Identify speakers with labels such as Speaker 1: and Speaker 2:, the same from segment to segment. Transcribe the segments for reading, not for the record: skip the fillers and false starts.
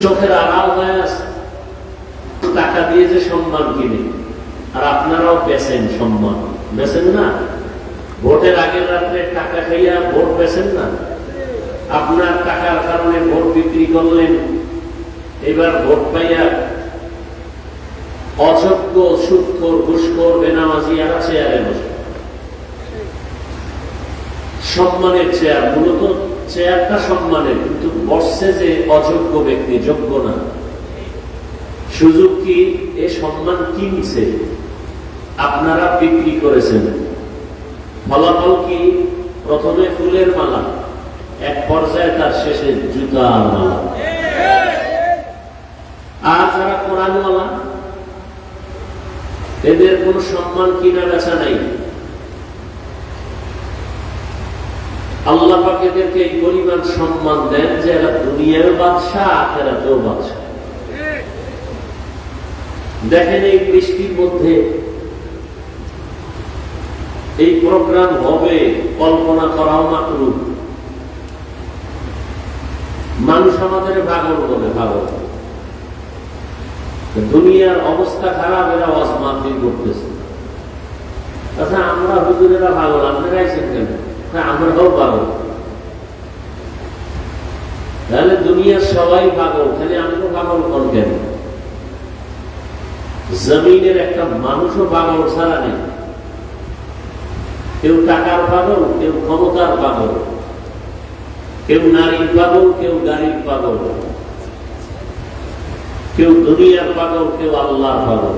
Speaker 1: চোখের আড়াল হয়ে আছে। টাকা দিয়ে যে সম্মান কিনে, আর আপনারাও বেচেন সম্মান, বেচেন না? ভোটের আগের রাত্রে টাকা খাইয়া ভোট বেচেন না? আপনার টাকার কারণে ভোট বিক্রি করলেন, এবার ভোট পাইয়া অযোগ্য সুদখোর ঘুষখোর বেনামাজি আর চেয়ারে বসে। সম্মানের চেয়ার, মূলত চেয়ারটা সম্মানের, কিন্তু বসছে যে অযোগ্য ব্যক্তি, যোগ্য না। সুযোগ কি এ সম্মান কিনছে, আপনারা বিক্রি করেছেন। ফলাফল কি? প্রথমে ফুলের মালা, এক পর্যায়ে তার শেষে জুতার মালা। আর যারা কোরআনওয়ালা, এদের কোন সম্মান কিনা বেচা নাই। আল্লাহ পাক এদেরকে এই পরিমাণ সম্মান দেন যে এরা দুনিয়ার বাদশাহ, আখিরাতেও বাদশাহ। দেখেন এই বৃষ্টির মধ্যে এই প্রোগ্রাম হবে, কল্পনা করাও মাকরুহ। মানুষ আমাদের পাগল বলে, পাগল। দুনিয়ার অবস্থা খারাপ, এরা ওয়াজ মাহফিল করতেছে। আচ্ছা, আমরা হুজুরেরা পাগল, আপনারা আইছেন কেন? আমরাও পাগল। তাহলে দুনিয়ার সবাই পাগল, খালি আমরা পাগল কোন কেন? জমিনের একটা মানুষও পাগল ছাড়া নেই। কেউ টাকার পাগল, কেউ ক্ষমতার পাগল, কেউ নারীর পাগল, কেউ গাড়ির পাগল, কেউ দুনিয়ার পাগল, কেউ আল্লাহর পাগল।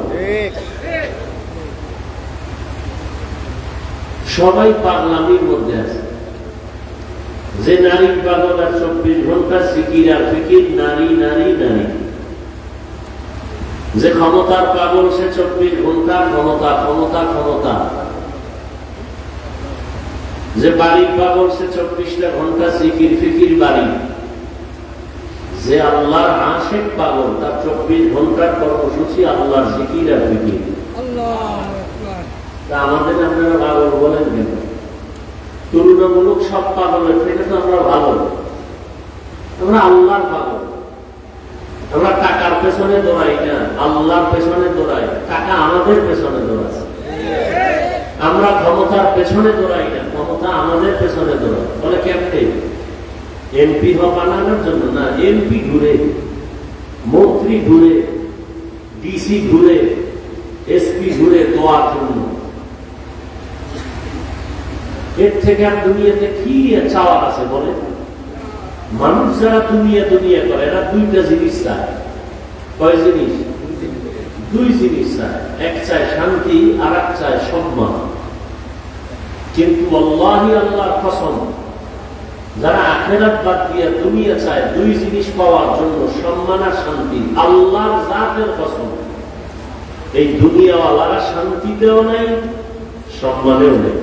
Speaker 1: সবাই পাগলামির মধ্যে আছে। যে নারীর পাগল আর 24 ঘন্টা সিকির আর ফিকির, নারী নারী নারী। যে ক্ষমতার পাগল, সে 24 ঘন্টা ক্ষমতা ক্ষমতা ক্ষমতা। যে বাড়ির পাগল, সে 24টা ঘন্টা সিকির ফিকির বাড়ি। যে আল্লাহর আশিক পাগল, তার 24 ঘন্টার কর্মসূচি আল্লাহর জিকির আর ফিকির। আমাদের আপনারা পাগল বলেন কেন? তুলনামূলক সব পাগলের থেকে তো আমরা ভালো। আমরা আল্লাহর পাগল। আমরা টাকার পেছনে দৌড়াই না, আল্লাহর পেছনে দৌড়াই। টাকা আমাদের পেছনে দৌড়াচ্ছে। আমরা ক্ষমতার পেছনে দৌড়াই না, ক্ষমতা আমাদের পেছনে দৌড়ায়। বলে কেমনে? এমপি বানানোর জন্য না, এমপি ঘুরে, মন্ত্রী ঘুরে, ডিসি ঘুরে, এসপি ঘুরে দোয়ার জন্য। এর থেকে আর দুনিয়াতে কি চাওয়ার আছে বলে? মানুষ যারা দুনিয়া দুনিয়া করে, এরা দুইটা জিনিস চায়। কয় জিনিস? দুই জিনিস চায়। এক চায় শান্তি, আর এক চায় সম্মান। কিন্তু আল্লাহি, আল্লাহর কসম, যারা আখিরাত বাদ দিয়ে দুনিয়া চায় দুই জিনিস পাওয়ার জন্য, সম্মান আর শান্তি, আল্লাহর জাতের কসম, এই দুনিয়াওয়ালারা শান্তিতেও নাই, সম্মানেও নেই।